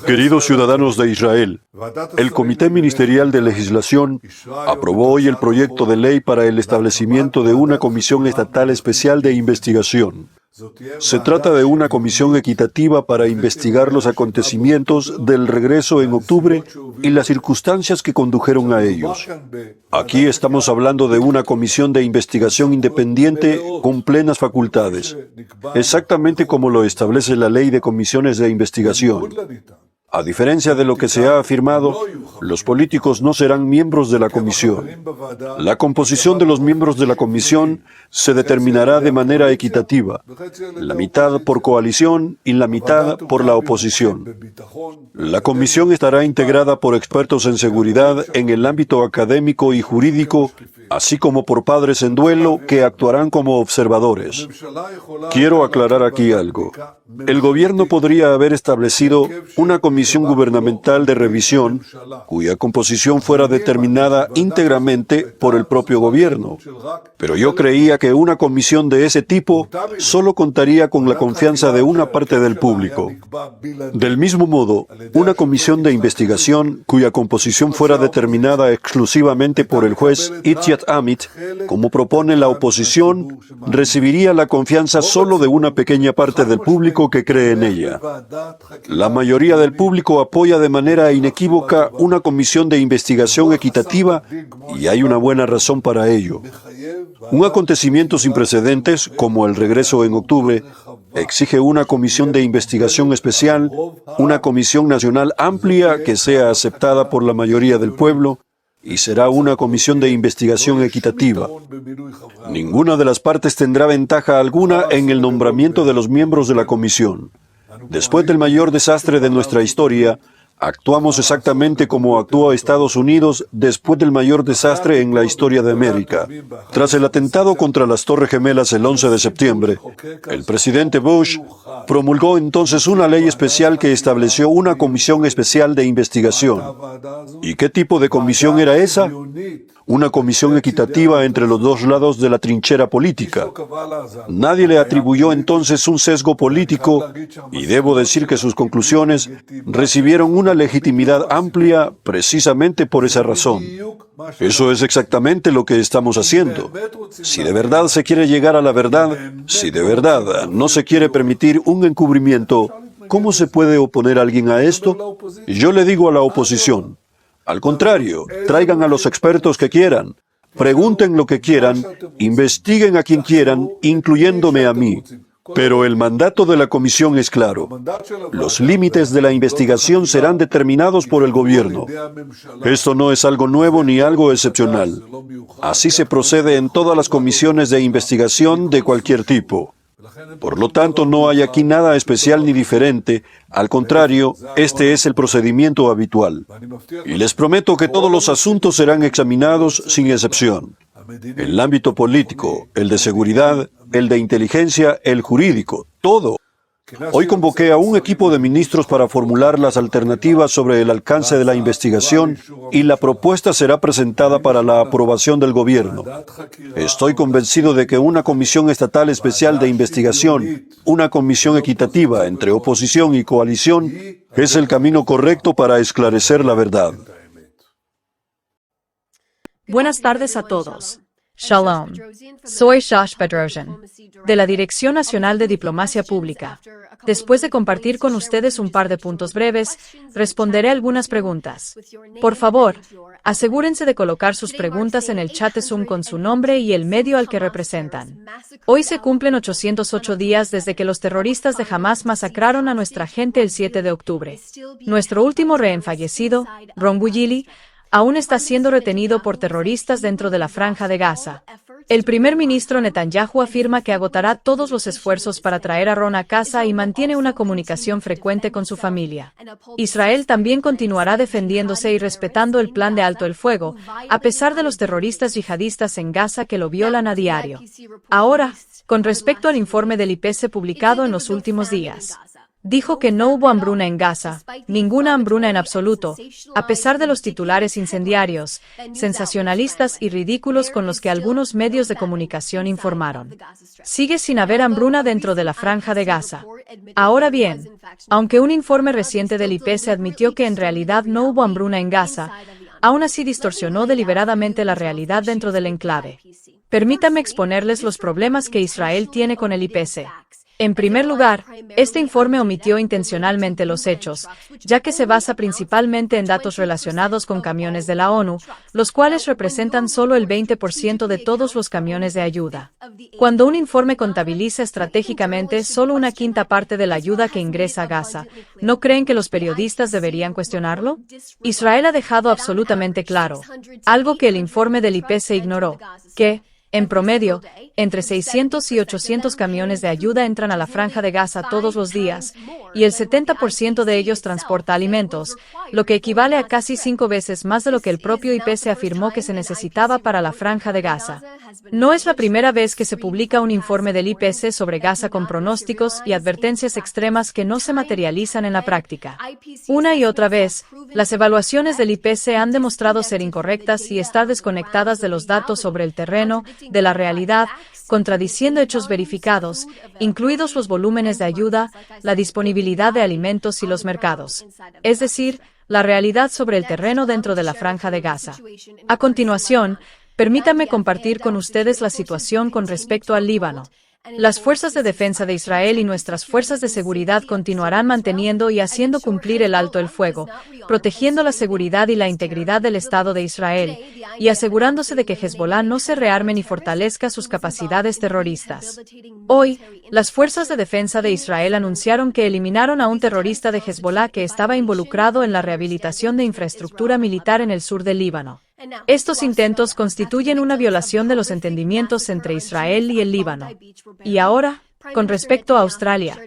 Queridos ciudadanos de Israel, el Comité Ministerial de Legislación aprobó hoy el proyecto de ley para el establecimiento de una comisión estatal especial de investigación. Se trata de una comisión equitativa para investigar los acontecimientos del regreso en octubre y las circunstancias que condujeron a ellos. Aquí estamos hablando de una comisión de investigación independiente con plenas facultades, exactamente como lo establece la Ley de Comisiones de Investigación. A diferencia de lo que se ha afirmado, los políticos no serán miembros de la comisión. La composición de los miembros de la comisión se determinará de manera equitativa, la mitad por coalición y la mitad por la oposición. La comisión estará integrada por expertos en seguridad en el ámbito académico y jurídico, así como por padres en duelo que actuarán como observadores. Quiero aclarar aquí algo. El gobierno podría haber establecido una comisión gubernamental de revisión cuya composición fuera determinada íntegramente por el propio gobierno. Pero yo creía que una comisión de ese tipo solo contaría con la confianza de una parte del público. Del mismo modo, una comisión de investigación cuya composición fuera determinada exclusivamente por el juez Itziat Amit, como propone la oposición, recibiría la confianza solo de una pequeña parte del público que cree en ella. La mayoría del público apoya de manera inequívoca una comisión de investigación equitativa y hay una buena razón para ello. Un acontecimiento sin precedentes, como el regreso en octubre, exige una comisión de investigación especial, una comisión nacional amplia que sea aceptada por la mayoría del pueblo, y será una comisión de investigación equitativa. Ninguna de las partes tendrá ventaja alguna en el nombramiento de los miembros de la comisión. Después del mayor desastre de nuestra historia, actuamos exactamente como actuó Estados Unidos después del mayor desastre en la historia de América. Tras el atentado contra las Torres Gemelas el 11 de septiembre, el presidente Bush promulgó entonces una ley especial que estableció una comisión especial de investigación. ¿Y qué tipo de comisión era esa? Una comisión equitativa entre los dos lados de la trinchera política. Nadie le atribuyó entonces un sesgo político y debo decir que sus conclusiones recibieron una legitimidad amplia precisamente por esa razón. Eso es exactamente lo que estamos haciendo. Si de verdad se quiere llegar a la verdad, si de verdad no se quiere permitir un encubrimiento, ¿cómo se puede oponer a alguien a esto? Yo le digo a la oposición, al contrario, traigan a los expertos que quieran, pregunten lo que quieran, investiguen a quien quieran, incluyéndome a mí. Pero el mandato de la comisión es claro. Los límites de la investigación serán determinados por el gobierno. Esto no es algo nuevo ni algo excepcional. Así se procede en todas las comisiones de investigación de cualquier tipo. Por lo tanto, no hay aquí nada especial ni diferente. Al contrario, este es el procedimiento habitual. Y les prometo que todos los asuntos serán examinados sin excepción. El ámbito político, el de seguridad, el de inteligencia, el jurídico, todo. Hoy convoqué a un equipo de ministros para formular las alternativas sobre el alcance de la investigación y la propuesta será presentada para la aprobación del gobierno. Estoy convencido de que una comisión estatal especial de investigación, una comisión equitativa entre oposición y coalición, es el camino correcto para esclarecer la verdad. Buenas tardes a todos. Shalom. Soy Shash Bedrosian, de la Dirección Nacional de Diplomacia Pública. Después de compartir con ustedes un par de puntos breves, responderé algunas preguntas. Por favor, asegúrense de colocar sus preguntas en el chat Zoom con su nombre y el medio al que representan. Hoy se cumplen 808 días desde que los terroristas de Hamas masacraron a nuestra gente el 7 de octubre. Nuestro último rehén fallecido, Ron Buyili, aún está siendo retenido por terroristas dentro de la Franja de Gaza. El primer ministro Netanyahu afirma que agotará todos los esfuerzos para traer a Ron a casa y mantiene una comunicación frecuente con su familia. Israel también continuará defendiéndose y respetando el plan de alto el fuego, a pesar de los terroristas yihadistas en Gaza que lo violan a diario. Ahora, con respecto al informe del IPC publicado en los últimos días. Dijo que no hubo hambruna en Gaza, ninguna hambruna en absoluto, a pesar de los titulares incendiarios, sensacionalistas y ridículos con los que algunos medios de comunicación informaron. Sigue sin haber hambruna dentro de la Franja de Gaza. Ahora bien, aunque un informe reciente del IPC admitió que en realidad no hubo hambruna en Gaza, aún así distorsionó deliberadamente la realidad dentro del enclave. Permítanme exponerles los problemas que Israel tiene con el IPC. En primer lugar, este informe omitió intencionalmente los hechos, ya que se basa principalmente en datos relacionados con camiones de la ONU, los cuales representan solo el 20% de todos los camiones de ayuda. Cuando un informe contabiliza estratégicamente solo una quinta parte de la ayuda que ingresa a Gaza, ¿no creen que los periodistas deberían cuestionarlo? Israel ha dejado absolutamente claro, algo que el informe del IPC ignoró, que, en promedio, entre 600 y 800 camiones de ayuda entran a la Franja de Gaza todos los días, y el 70% de ellos transporta alimentos, lo que equivale a casi 5 veces más de lo que el propio IPC afirmó que se necesitaba para la Franja de Gaza. No es la primera vez que se publica un informe del IPC sobre Gaza con pronósticos y advertencias extremas que no se materializan en la práctica. Una y otra vez, las evaluaciones del IPC han demostrado ser incorrectas y estar desconectadas de los datos sobre el terreno, de la realidad, contradiciendo hechos verificados, incluidos los volúmenes de ayuda, la disponibilidad de alimentos y los mercados. Es decir, la realidad sobre el terreno dentro de la Franja de Gaza. A continuación, permítanme compartir con ustedes la situación con respecto al Líbano. Las fuerzas de defensa de Israel y nuestras fuerzas de seguridad continuarán manteniendo y haciendo cumplir el alto el fuego, protegiendo la seguridad y la integridad del Estado de Israel, y asegurándose de que Hezbollah no se rearme ni fortalezca sus capacidades terroristas. Hoy, las fuerzas de defensa de Israel anunciaron que eliminaron a un terrorista de Hezbollah que estaba involucrado en la rehabilitación de infraestructura militar en el sur del Líbano. Estos intentos constituyen una violación de los entendimientos entre Israel y el Líbano. Y ahora, con respecto a Australia,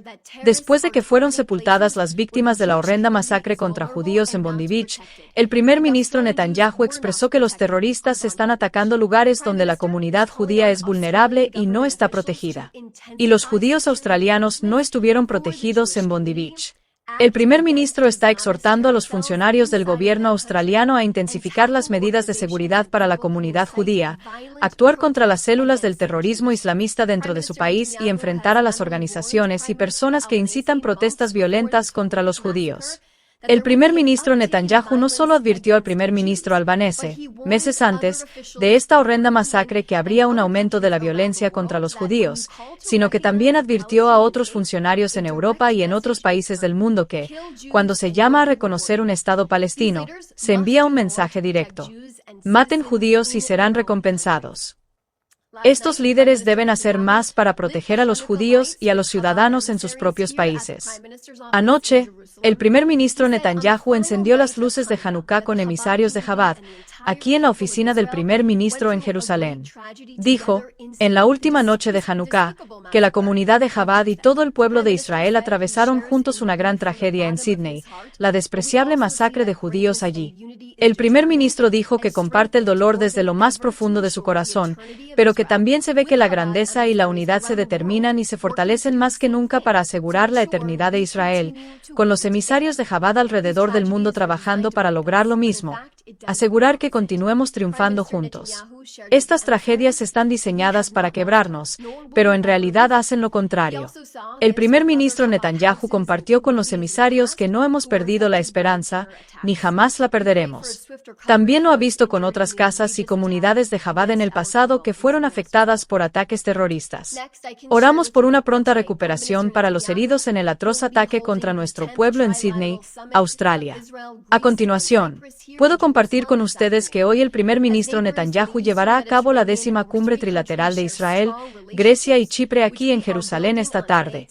después de que fueron sepultadas las víctimas de la horrenda masacre contra judíos en Bondi Beach, el primer ministro Netanyahu expresó que los terroristas están atacando lugares donde la comunidad judía es vulnerable y no está protegida. Y los judíos australianos no estuvieron protegidos en Bondi Beach. El primer ministro está exhortando a los funcionarios del gobierno australiano a intensificar las medidas de seguridad para la comunidad judía, actuar contra las células del terrorismo islamista dentro de su país y enfrentar a las organizaciones y personas que incitan protestas violentas contra los judíos. El primer ministro Netanyahu no solo advirtió al primer ministro albanese, meses antes, de esta horrenda masacre que habría un aumento de la violencia contra los judíos, sino que también advirtió a otros funcionarios en Europa y en otros países del mundo que, cuando se llama a reconocer un Estado palestino, se envía un mensaje directo: maten judíos y serán recompensados. Estos líderes deben hacer más para proteger a los judíos y a los ciudadanos en sus propios países. Anoche, el primer ministro Netanyahu encendió las luces de Hanukkah con emisarios de Chabad, aquí en la oficina del primer ministro en Jerusalén. Dijo, en la última noche de Hanukkah, que la comunidad de Chabad y todo el pueblo de Israel atravesaron juntos una gran tragedia en Sídney, la despreciable masacre de judíos allí. El primer ministro dijo que comparte el dolor desde lo más profundo de su corazón, pero que también se ve que la grandeza y la unidad se determinan y se fortalecen más que nunca para asegurar la eternidad de Israel, con los emisarios de Chabad alrededor del mundo trabajando para lograr lo mismo, asegurar que continuemos triunfando juntos. Estas tragedias están diseñadas para quebrarnos, pero en realidad hacen lo contrario. El primer ministro Netanyahu compartió con los emisarios que no hemos perdido la esperanza, ni jamás la perderemos. También lo ha visto con otras casas y comunidades de Chabad en el pasado que fueron afectadas por ataques terroristas. Oramos por una pronta recuperación para los heridos en el atroz ataque contra nuestro pueblo en Sídney, Australia. A continuación, puedo compartir con ustedes que hoy el primer ministro Netanyahu llevará a cabo la 10ª cumbre trilateral de Israel, Grecia y Chipre aquí en Jerusalén esta tarde.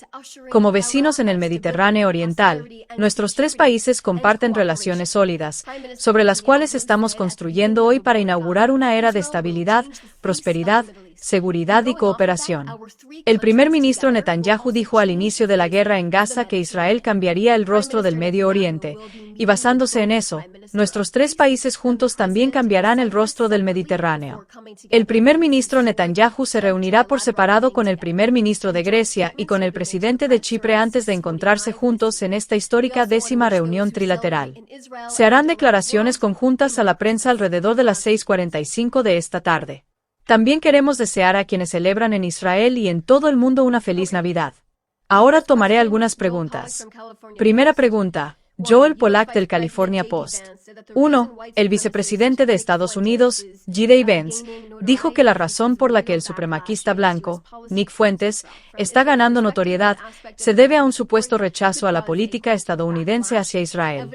Como vecinos en el Mediterráneo Oriental, nuestros tres países comparten relaciones sólidas, sobre las cuales estamos construyendo hoy para inaugurar una era de estabilidad, prosperidad, seguridad y cooperación. El primer ministro Netanyahu dijo al inicio de la guerra en Gaza que Israel cambiaría el rostro del Medio Oriente, y basándose en eso, nuestros 3 países juntos también cambiarán el rostro del Mediterráneo. El primer ministro Netanyahu se reunirá por separado con el primer ministro de Grecia y con el presidente de Chipre antes de encontrarse juntos en esta histórica 10ª reunión trilateral. Se harán declaraciones conjuntas a la prensa alrededor de las 6:45 de esta tarde. También queremos desear a quienes celebran en Israel y en todo el mundo una feliz Navidad. Ahora tomaré algunas preguntas. Primera pregunta. Joel Pollack del California Post. 1. El vicepresidente de Estados Unidos, J.D. Vance, dijo que la razón por la que el supremacista blanco, Nick Fuentes, está ganando notoriedad se debe a un supuesto rechazo a la política estadounidense hacia Israel.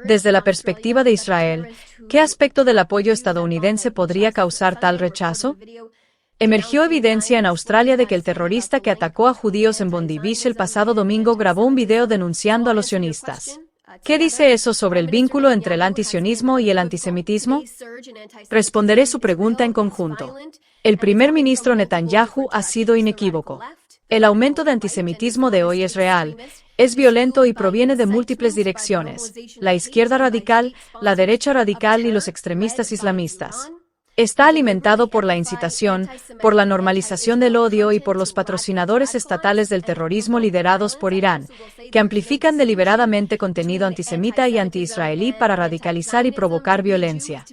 Desde la perspectiva de Israel, ¿qué aspecto del apoyo estadounidense podría causar tal rechazo? Emergió evidencia en Australia de que el terrorista que atacó a judíos en Bondi Beach el pasado domingo grabó un video denunciando a los sionistas. ¿Qué dice eso sobre el vínculo entre el antisionismo y el antisemitismo? Responderé su pregunta en conjunto. El primer ministro Netanyahu ha sido inequívoco. El aumento de antisemitismo de hoy es real, es violento y proviene de múltiples direcciones: la izquierda radical, la derecha radical y los extremistas islamistas. Está alimentado por la incitación, por la normalización del odio y por los patrocinadores estatales del terrorismo liderados por Irán, que amplifican deliberadamente contenido antisemita y anti-israelí para radicalizar y provocar violencia.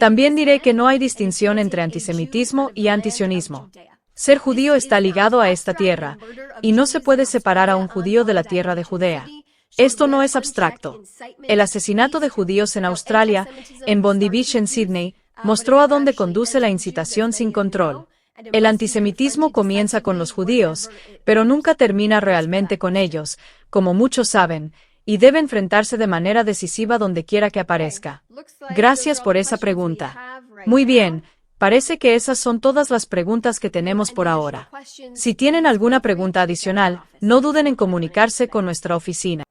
También diré que no hay distinción entre antisemitismo y antisionismo. Ser judío está ligado a esta tierra, y no se puede separar a un judío de la tierra de Judea. Esto no es abstracto. El asesinato de judíos en Australia, en Bondi Beach en Sydney, mostró a dónde conduce la incitación sin control. El antisemitismo comienza con los judíos, pero nunca termina realmente con ellos, como muchos saben, y debe enfrentarse de manera decisiva donde quiera que aparezca. Gracias por esa pregunta. Muy bien, parece que esas son todas las preguntas que tenemos por ahora. Si tienen alguna pregunta adicional, no duden en comunicarse con nuestra oficina.